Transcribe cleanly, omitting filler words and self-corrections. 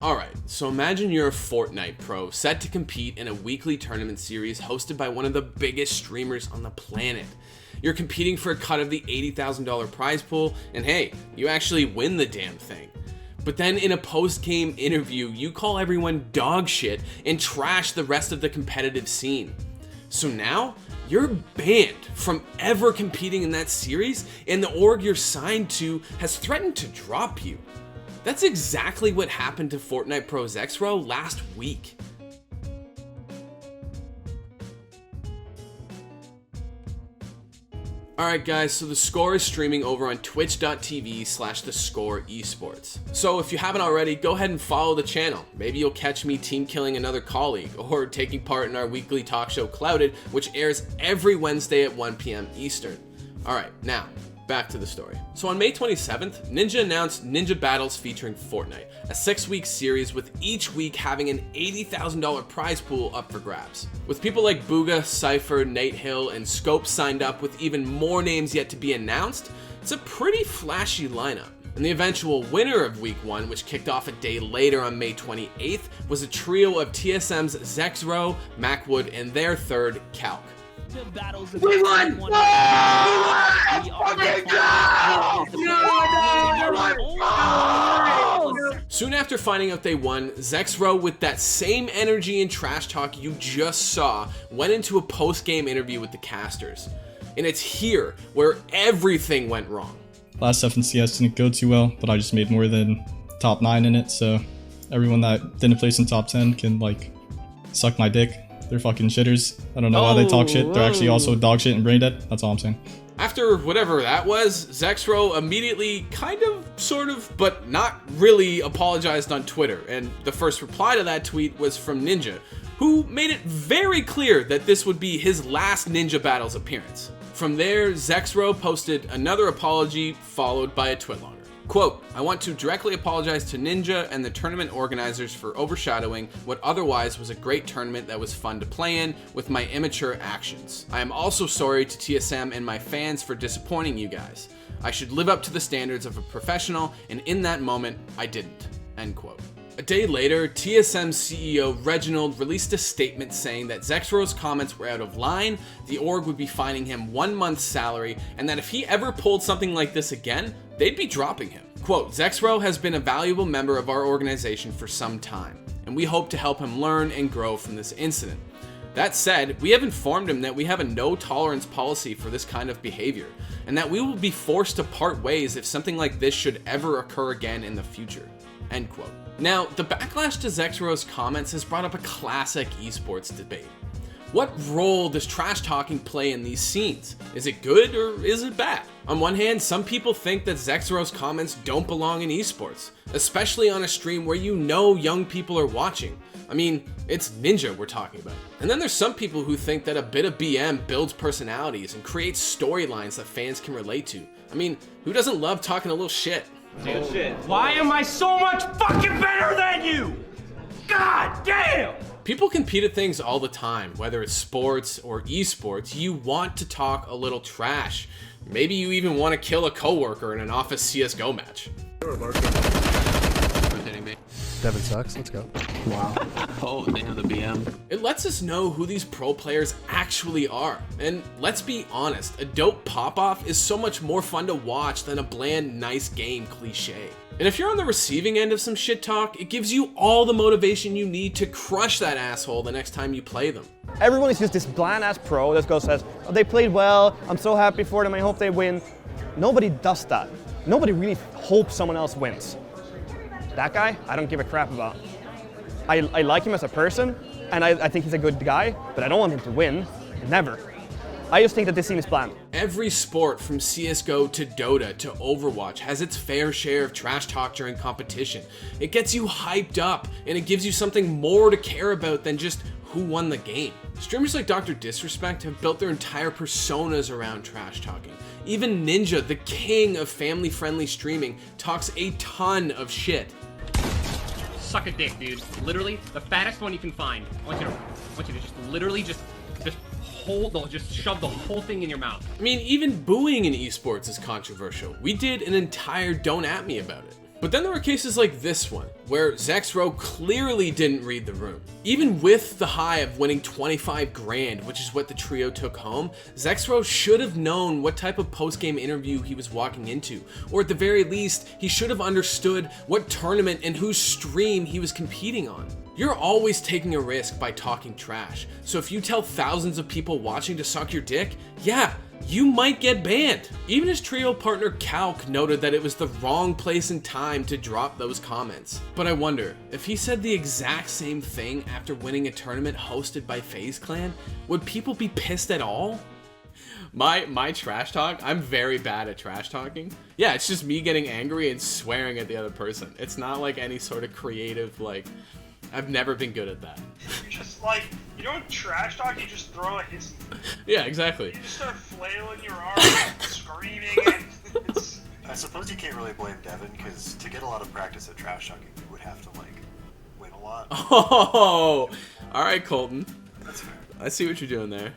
Alright, so imagine you're a Fortnite pro set to compete in a weekly tournament series hosted by one of the biggest streamers on the planet. You're competing for a cut of the $80,000 prize pool, and hey, you actually win the damn thing. But then in a post-game interview, you call everyone dog shit and trash the rest of the competitive scene. So now, you're banned from ever competing in that series, and the org you're signed to has threatened to drop you. That's exactly what happened to Fortnite pro Zexrow last week. Alright guys, so theScore is streaming over on twitch.tv/theScore esports. So if you haven't already, go ahead and follow the channel. Maybe you'll catch me team killing another colleague, or taking part in our weekly talk show Clouded, which airs every Wednesday at 1 p.m. Eastern. Alright, now, back to the story. So on May 27th, Ninja announced Ninja Battles featuring Fortnite, a 6-week series with each week having an $80,000 prize pool up for grabs. With people like Booga, Cypher, Nate Hill, and Scope signed up with even more names yet to be announced, it's a pretty flashy lineup. And the eventual winner of week 1, which kicked off a day later on May 28th, was a trio of TSM's Zexrow, Macwood, and their third, Calc. We won! We fucking go! No! Soon after finding out they won, Zexrow, with that same energy and trash talk you just saw, went into a post-game interview with the casters. And it's here where everything went wrong. Last stuff in CS didn't go too well, but I just made more than top 9 in it, so everyone that didn't place in top 10 can, like, suck my dick. They're fucking shitters. I don't know why they talk shit. They're actually also dog shit and brain dead. That's all I'm saying. After whatever that was, Zexrow immediately kind of, sort of, but not really apologized on Twitter. And the first reply to that tweet was from Ninja, who made it very clear that this would be his last Ninja Battles appearance. From there, Zexrow posted another apology followed by a twitlonger. Quote, I want to directly apologize to Ninja and the tournament organizers for overshadowing what otherwise was a great tournament that was fun to play in with my immature actions. I am also sorry to TSM and my fans for disappointing you guys. I should live up to the standards of a professional, and in that moment, I didn't. End quote. A day later, TSM CEO Reginald released a statement saying that Zexrow's comments were out of line, the org would be fining him 1 month's salary, and that if he ever pulled something like this again, they'd be dropping him. Quote, Zexrow has been a valuable member of our organization for some time, and we hope to help him learn and grow from this incident. That said, we have informed him that we have a no tolerance policy for this kind of behavior, and that we will be forced to part ways if something like this should ever occur again in the future. End quote. Now, the backlash to Zexrow's comments has brought up a classic esports debate. What role does trash talking play in these scenes? Is it good or is it bad? On one hand, some people think that Zexrow's comments don't belong in esports, especially on a stream where you know young people are watching. I mean, it's Ninja we're talking about. And then there's some people who think that a bit of BM builds personalities and creates storylines that fans can relate to. I mean, who doesn't love talking a little shit? Dude, shit. Why am I so much fucking better than you? God damn! People compete at things all the time, whether it's sports or esports. You want to talk a little trash. Maybe you even want to kill a coworker in an office CSGO match. Devin sucks, let's go. Wow. Oh, they know the BM. It lets us know who these pro players actually are. And let's be honest, a dope pop-off is so much more fun to watch than a bland, nice game cliche. And if you're on the receiving end of some shit talk, it gives you all the motivation you need to crush that asshole the next time you play them. Everyone is just this bland-ass pro that goes says, oh, they played well, I'm so happy for them, I hope they win. Nobody does that. Nobody really hopes someone else wins. That guy, I don't give a crap about. I like him as a person, and I think he's a good guy, but I don't want him to win. Never. I just think that this scene is planned. Every sport from CSGO to Dota to Overwatch has its fair share of trash talk during competition. It gets you hyped up, and it gives you something more to care about than just who won the game. Streamers like Dr. Disrespect have built their entire personas around trash talking. Even Ninja, the king of family-friendly streaming, talks a ton of shit. Suck a dick, dude. Literally, the fattest one you can find. I want you to just literally just shove the whole thing in your mouth. I mean, even booing in esports is controversial. We did an entire Don't At Me about it. But then there were cases like this one, where Zexrow clearly didn't read the room. Even with the high of winning 25 grand, which is what the trio took home, Zexrow should have known what type of post-game interview he was walking into, or at the very least, he should have understood what tournament and whose stream he was competing on. You're always taking a risk by talking trash, so if you tell thousands of people watching to suck your dick, yeah, you might get banned. Even his trio partner Calc noted that it was the wrong place and time to drop those comments. But I wonder, if he said the exact same thing after winning a tournament hosted by FaZe Clan, would people be pissed at all? My trash talk, I'm very bad at trash talking. Yeah, it's just me getting angry and swearing at the other person. It's not like any sort of creative, like, I've never been good at that. You just like, you don't trash talk, you just throw a hiss. Yeah, exactly. You just start flailing your arms, screaming, and it's... I suppose you can't really blame Devin, because to get a lot of practice at trash talking, you would have to, like, win a lot. Oh, alright, Colten. That's fair. I see what you're doing there.